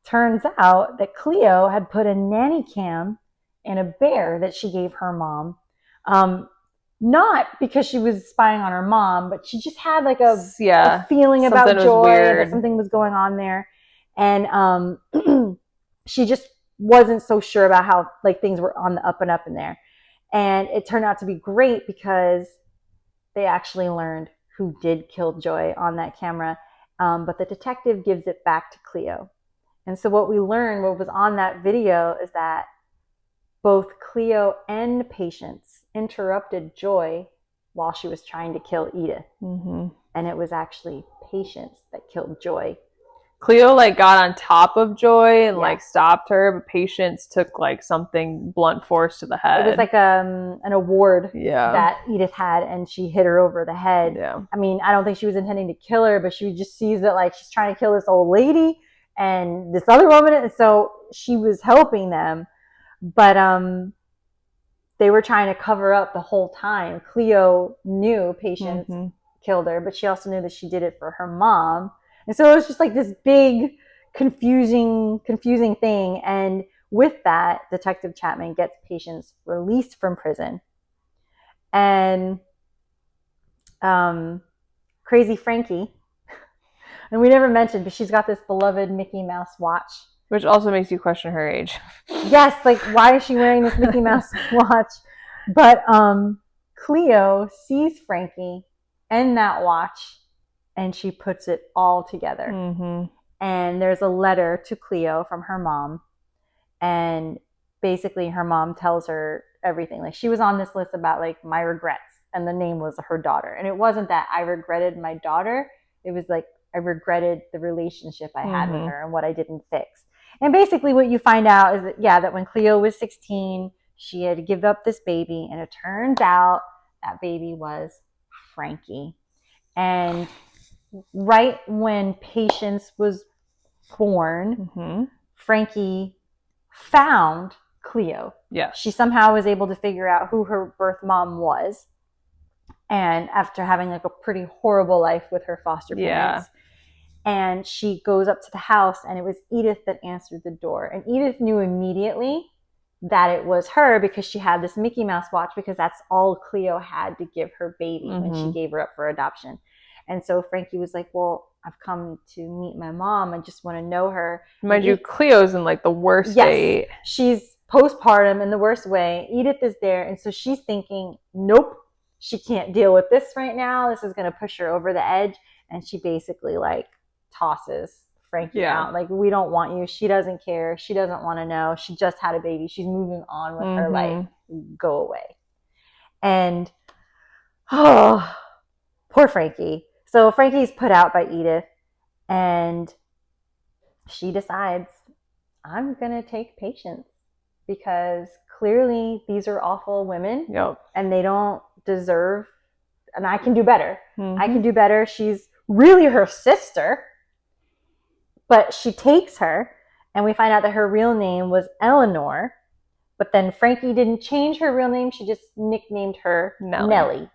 turns out that Cleo had put a nanny cam in a bear that she gave her mom. Not because she was spying on her mom, but she just had like a feeling about Joy that something was going on there. And she just wasn't so sure about how like things were on the up and up in there. And it turned out to be great because they actually learned who did kill Joy on that camera. But the detective gives it back to Cleo. And so what we learned, what was on that video, is that both Cleo and Patience interrupted Joy while she was trying to kill Edith. And it was actually Patience that killed Joy. Cleo like got on top of Joy and like stopped her, but Patience took like something blunt force to the head. It was like an award that Edith had, and she hit her over the head. I mean, I don't think she was intending to kill her, but she just sees that like she's trying to kill this old lady and this other woman, and so she was helping them. But they were trying to cover up the whole time. Cleo knew Patience killed her, but she also knew that she did it for her mom. And so it was just like this big, confusing thing. And with that, Detective Chapman gets Patience released from prison. And Crazy Frankie, and we never mentioned, but she's got this beloved Mickey Mouse watch Which also makes you question her age. Yes, like why is she wearing this Mickey Mouse watch? But Cleo sees Frankie and that watch, and she puts it all together. Mm-hmm. And there's a letter to Cleo from her mom, and basically her mom tells her everything. Like she was on this list about like my regrets, and the name was her daughter. And it wasn't that I regretted my daughter. It was like I regretted the relationship I had with her and what I didn't fix. And basically what you find out is that, yeah, that when Cleo was 16, she had to give up this baby. And it turns out that baby was Frankie. And right when Patience was born, Frankie found Cleo. Yes. She somehow was able to figure out who her birth mom was. And after having like a pretty horrible life with her foster parents. And she goes up to the house, and it was Edith that answered the door. And Edith knew immediately that it was her because she had this Mickey Mouse watch, because that's all Cleo had to give her baby when she gave her up for adoption. And so Frankie was like, well, I've come to meet my mom. I just want to know her. Mind you, Cleo's in like the worst state. She's postpartum in the worst way. Edith is there. And so she's thinking, nope, she can't deal with this right now. This is going to push her over the edge. And she basically like tosses Frankie out. Like, we don't want you. She doesn't care. She doesn't want to know. She just had a baby. She's moving on with her life. Go away. And, oh, poor Frankie. So Frankie's put out by Edith, and she decides, I'm going to take Patience, because clearly these are awful women and they don't deserve, and I can do better. I can do better. She's really her sister, but she takes her, and we find out that her real name was Eleanor, but then Frankie didn't change her real name. She just nicknamed her Nellie.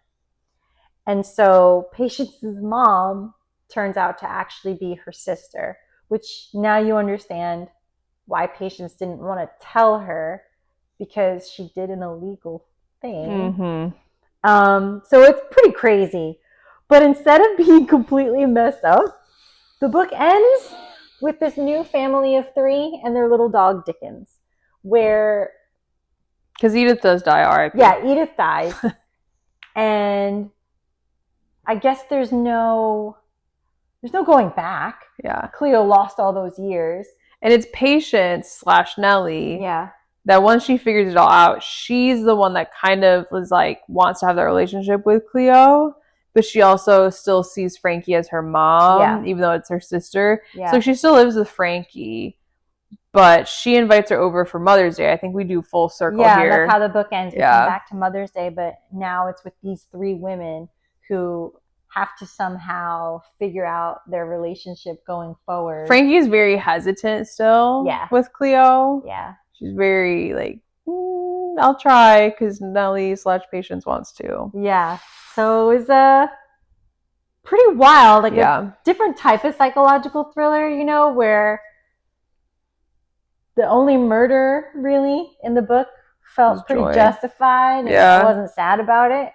And so Patience's mom turns out to actually be her sister, which now you understand why Patience didn't want to tell her, because she did an illegal thing. So it's pretty crazy. But instead of being completely messed up, the book ends with this new family of 3 and their little dog Dickens, where... Because Edith does die, R.I.P. Yeah, Edith dies. And I guess there's no going back. Yeah. Cleo lost all those years. And it's Patience / Nellie. Yeah. That once she figures it all out, she's the one that kind of was like, wants to have that relationship with Cleo, but she also still sees Frankie as her mom, even though it's her sister. Yeah. So she still lives with Frankie, but she invites her over for Mother's Day. I think we do full circle here. Yeah, that's how the book ends. We come back to Mother's Day, but now it's with these 3 women who have to somehow figure out their relationship going forward. Frankie is very hesitant still with Cleo. Yeah. She's very like, I'll try, because Nellie / Patience wants to. Yeah. So it was pretty wild. Like a different type of psychological thriller, you know, where the only murder really in the book felt pretty justified. And I wasn't sad about it.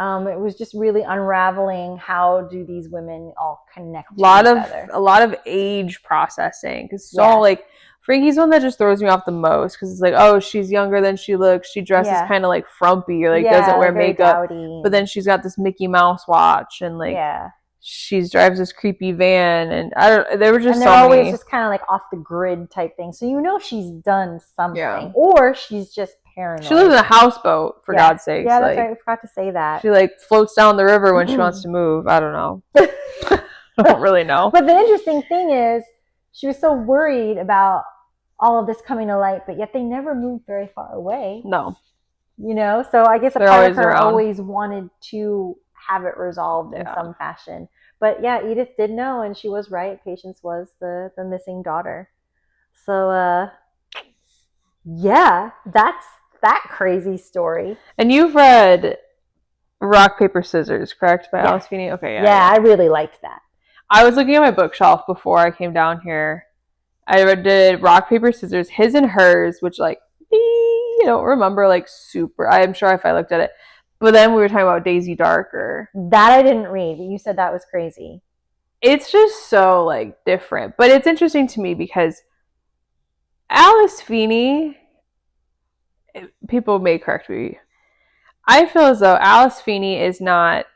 It was just really unraveling how do these women all connect to each other. A lot of age processing. Because like Frankie's one that just throws me off the most, because it's like, oh, she's younger than she looks. She dresses kind of like frumpy, or like doesn't wear makeup. Dowdy. But then she's got this Mickey Mouse watch, and like she drives this creepy van, and they were just, and they're always just kind of like off the grid type thing. So you know she's done something, or she's just paranoid. She lives in a houseboat, for God's sake. Yeah, that's right. I forgot to say that. She like floats down the river when she wants to move. I don't know. I don't really know. But the interesting thing is, she was so worried about all of this coming to light, but yet they never moved very far away. No. You know? So I guess a part of her always wanted to have it resolved in some fashion. But yeah, Edith did know, and she was right. Patience was the missing daughter. So, that's that crazy story. And you've read Rock, Paper, Scissors, correct? By Alice Feeney? Okay, yeah, I really liked that. I was looking at my bookshelf before I came down here. I did Rock, Paper, Scissors, His and Hers, which like, I don't remember like super. I'm sure if I looked at it. But then we were talking about Daisy Darker. That I didn't read, but you said that was crazy. It's just so like different. But it's interesting to me because Alice Feeney, people may correct me. I feel as though Alice Feeney is not,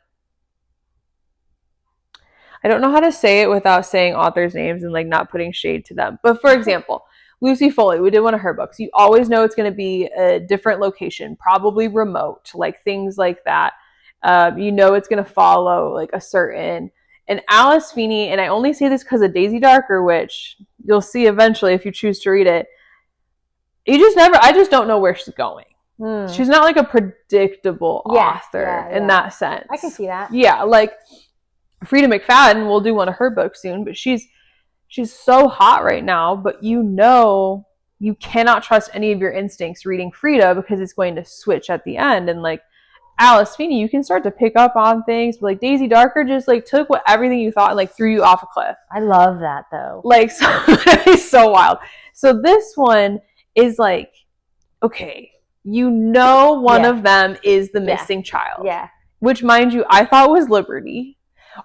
I don't know how to say it without saying authors' names and like not putting shade to them. But for example, Lucy Foley, we did one of her books. You always know it's going to be a different location, probably remote, like things like that. You know it's going to follow like a certain. And Alice Feeney, and I only say this because of Daisy Darker, which you'll see eventually if you choose to read it. I just don't know where she's going. She's not like a predictable author in that sense. I can see that. Yeah, like Frida McFadden, we'll do one of her books soon, but she's so hot right now, but you know you cannot trust any of your instincts reading Frida because it's going to switch at the end. And like Alice Feeney, you can start to pick up on things, but like Daisy Darker just like took everything you thought and like threw you off a cliff. I love that though. Like it's so wild. So this one is like, okay, you know one of them is the missing child. Yeah. Which, mind you, I thought was Liberty.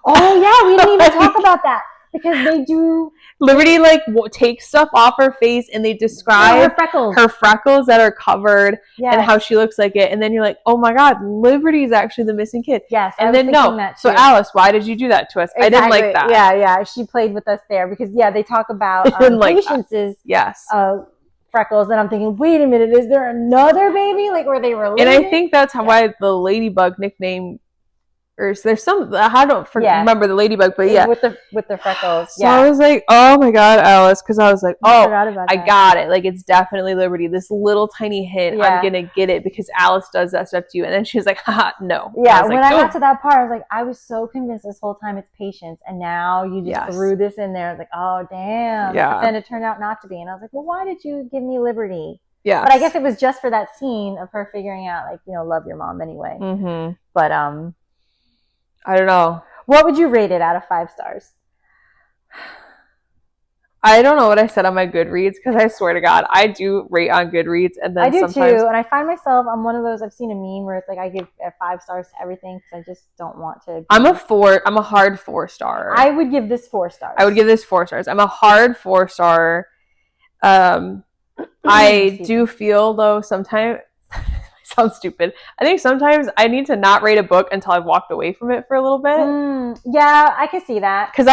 Oh yeah, we didn't even talk about that because they do. Liberty like takes stuff off her face and they describe her freckles that are covered and how she looks like it, and then you're like, oh my god, Liberty is actually the missing kid. Yes, and then so Alice, why did you do that to us? Exactly. I didn't like that. Yeah, she played with us there because they talk about Patience's freckles, and I'm thinking, wait a minute, is there another baby? Like, were they related? And I think that's why the Ladybug nickname. Or there's some, I don't remember the Ladybug, but with the freckles. So I was like, oh my god, Alice, because I was like, I got it. Like, it's definitely Liberty. This little tiny hint, I'm gonna get it because Alice does that stuff to you. And then she was like, haha, no. Yeah, when I got to that part, I was like, I was so convinced this whole time it's Patience, and now you just threw this in there. I was like, oh damn. Yeah. But then it turned out not to be, and I was like, well, why did you give me Liberty? Yeah. But I guess it was just for that scene of her figuring out, like, love your mom anyway. Mm-hmm. But I don't know. What would you rate it out of 5 stars? I don't know what I said on my Goodreads because I swear to God, I do rate on Goodreads, and then I do too. And I find myself, I'm one of those. I've seen a meme where it's like I give 5 stars to everything because I just don't want to. I'm a hard 4 star. I would give this 4 stars. I would give this 4 stars. I'm a hard 4 star. I do feel though sometimes. Sounds stupid. I think sometimes I need to not rate a book until I've walked away from it for a little bit. Yeah, I can see that. Because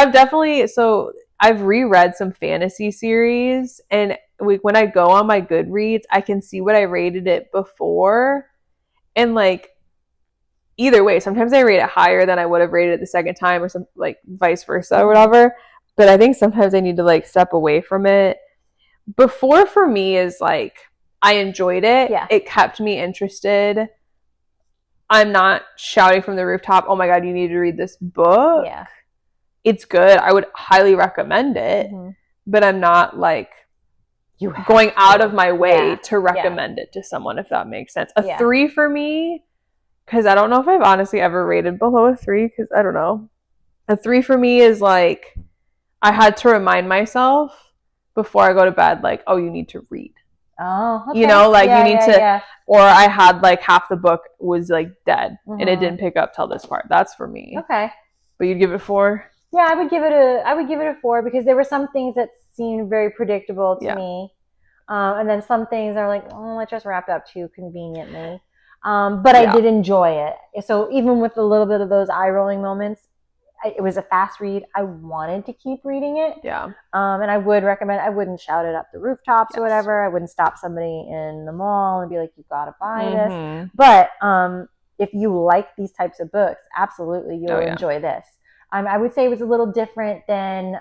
I've reread some fantasy series, and when I go on my Goodreads, I can see what I rated it before, and like either way, sometimes I rate it higher than I would have rated it the second time, or some like vice versa or whatever. But I think sometimes I need to like step away from it. Before for me is like, I enjoyed it. Yeah. It kept me interested. I'm not shouting from the rooftop, oh my god, you need to read this book. Yeah. It's good. I would highly recommend it. Mm-hmm. But I'm not like going out of my way to recommend it to someone, if that makes sense. A 3 for me, because I don't know if I've honestly ever rated below a 3, because I don't know. A 3 for me is like, I had to remind myself before I go to bed, like, oh, you need to read. Oh, okay. You need to, or I had like half the book was like dead and it didn't pick up till this part. That's for me. Okay. But you'd give it a 4? Yeah, I would give it a 4 because there were some things that seemed very predictable to me. And then some things are like, oh, it just wrapped up too conveniently. But I did enjoy it. So even with a little bit of those eye-rolling moments, it was a fast read. I wanted to keep reading it. Yeah. And I would recommend, I wouldn't shout it up the rooftops or whatever. I wouldn't stop somebody in the mall and be like, you got to buy this. But if you like these types of books, absolutely, you'll enjoy this. I would say it was a little different than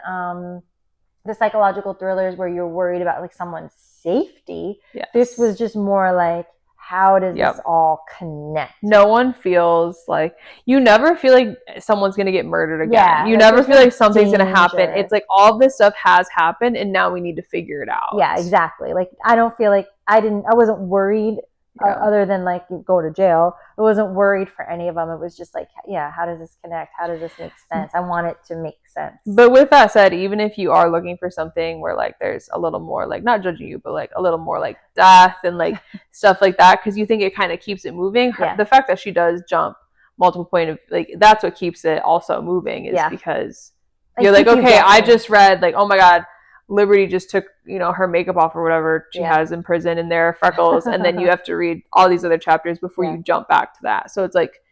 the psychological thrillers where you're worried about like someone's safety. Yes. This was just more like, how does this all connect? No one feels like, you never feel like someone's going to get murdered again. Yeah, you never feel like something's going to happen. It's like all this stuff has happened and now we need to figure it out. Yeah, exactly. Like I don't feel like I wasn't worried other than like you go to jail. I wasn't worried for any of them. It was just like, how does this connect? How does this make sense? I want it to make sense. But with that said, even if you are looking for something where like there's a little more like, not judging you, but like a little more like death and like stuff like that, because you think it kind of keeps it moving. The fact that she does jump multiple point of like, that's what keeps it also moving is because you're like, okay, I just read like, oh my god, Liberty just took, her makeup off or whatever she has in prison, and there are freckles, and then you have to read all these other chapters before you jump back to that. So it's like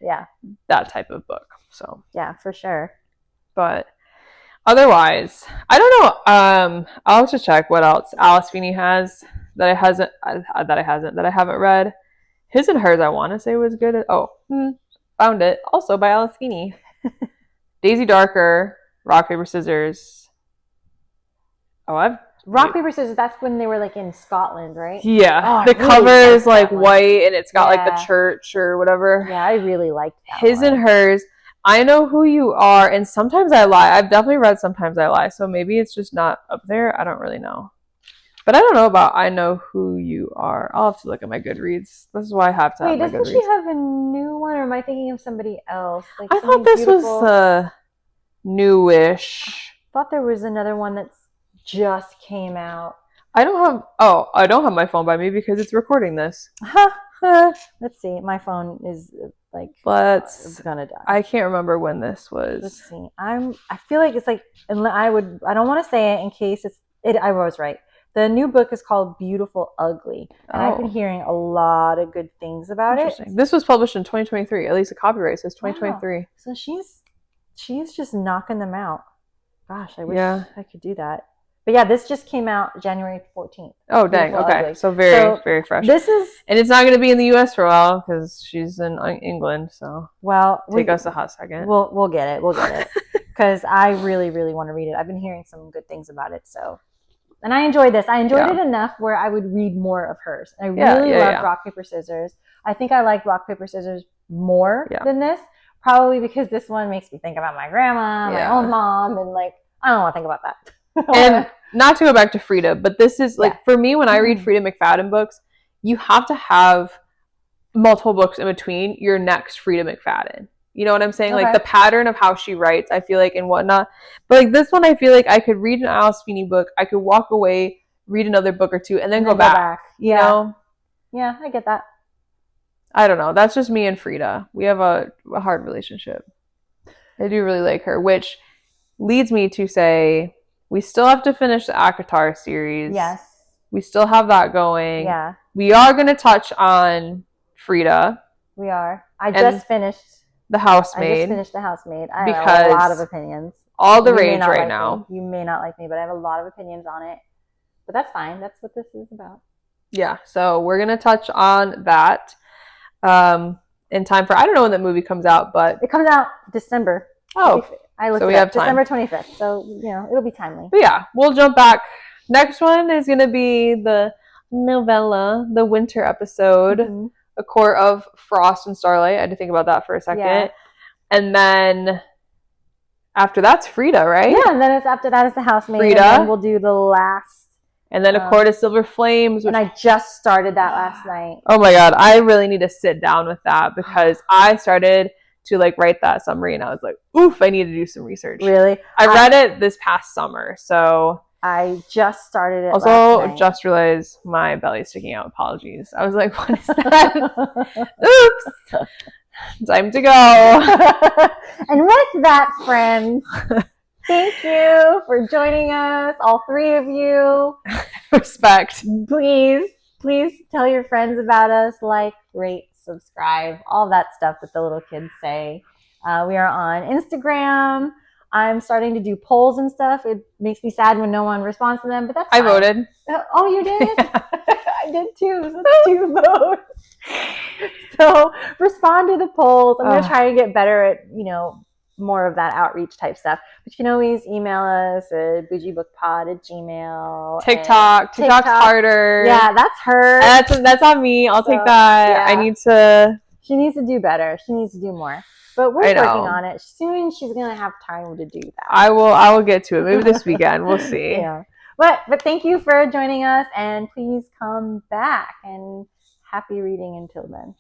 that type of book. So yeah, for sure. But otherwise, I don't know. I'll have to check what else Alice Feeney has that I haven't read. His and Hers, I want to say was good. Found it. Also by Alice Feeney. Daisy Darker, Rock Paper Scissors. Rock Paper Scissors. That's when they were like in Scotland, right? Yeah, the cover is like white, and it's got like the church or whatever. Yeah, I really liked that. His and Hers. I Know Who You Are, and Sometimes I Lie. I've definitely read Sometimes I Lie, so maybe it's just not up there. I don't really know. But I don't know about I Know Who You Are. I'll have to look at my Goodreads. This is why I have to have my Goodreads. Wait, doesn't she have a new one, or am I thinking of somebody else? Like I thought this was newish. I thought there was another one that's just came out. I don't have my phone by me because it's recording this. Let's see. My phone is like it's gonna die. I can't remember when this was. Let's see. I feel like it's like I don't want to say it in case I was right. The new book is called Beautiful Ugly, and I've been hearing a lot of good things about it. This was published in 2023. At least the copyright says 2023. Wow. So she's just knocking them out. Gosh, I wish I could do that. But yeah, this just came out January 14th. Oh, dang. Beautiful okay. Ugly. So very fresh. And it's not going to be in the U.S. for a while because she's in England. So take us a hot second. We'll get it. We'll get it. Because I really, really want to read it. I've been hearing some good things about it. So, and I enjoyed this. I enjoyed it enough where I would read more of hers. I really loved Rock, Paper, Scissors. I think I liked Rock, Paper, Scissors more than this. Probably because this one makes me think about my grandma, my own mom, and like, I don't want to think about that. And not to go back to Frida, but this is like for me when I read Frida McFadden books, you have to have multiple books in between your next Frida McFadden. You know what I'm saying? Okay. Like the pattern of how she writes, I feel like, and whatnot. But like this one, I feel like I could read an Alice Feeney book, I could walk away, read another book or two, and then go back. You know? Yeah, I get that. I don't know. That's just me and Frida. We have a hard relationship. I do really like her, which leads me to say we still have to finish the ACOTAR series. Yes. We still have that going. Yeah. We are going to touch on Frida. We are. I just finished The Housemaid. I just finished The Housemaid. I have a lot of opinions. All the rage right now. You may not like me, but I have a lot of opinions on it. But that's fine. That's what this is about. Yeah. So we're going to touch on that in time for, I don't know when that movie comes out, but it comes out December. Oh, I looked it up. December 25th. So, it'll be timely. But yeah, we'll jump back. Next one is going to be the novella, the winter episode, A Court of Frost and Starlight. I had to think about that for a second. Yeah. And then after that's Frida, right? Yeah, and then after that is The Housemaid. Frida. And then we'll do the last. And then A Court of Silver Flames. And I just started that last night. Oh my God. I really need to sit down with that because I started to like write that summary and I was like, oof, I need to do some research. Really? I read it this past summer, so I just started it also last night. Just realized my belly's sticking out. Apologies. I was like, what is that? Oops. Time to go. And with that, friends, thank you for joining us, all three of you. Respect. Please tell your friends about us, like, rate, subscribe, all that stuff that the little kids say. We are on Instagram. I'm starting to do polls and stuff. It makes me sad when no one responds to them, but that's fine. I voted. Oh, you did? Yeah. I did too. So that's 2 votes. So respond to the polls. I'm going to try to get better at, more of that outreach type stuff. But you can always email us at bougiebookpod@gmail. TikTok's harder. Yeah, that's her. That's on me. I'll take that. Yeah. She needs to do better. She needs to do more. But we're working on it. Soon she's going to have time to do that. I will get to it. Maybe this weekend. We'll see. Yeah. But thank you for joining us, and please come back, and happy reading until then.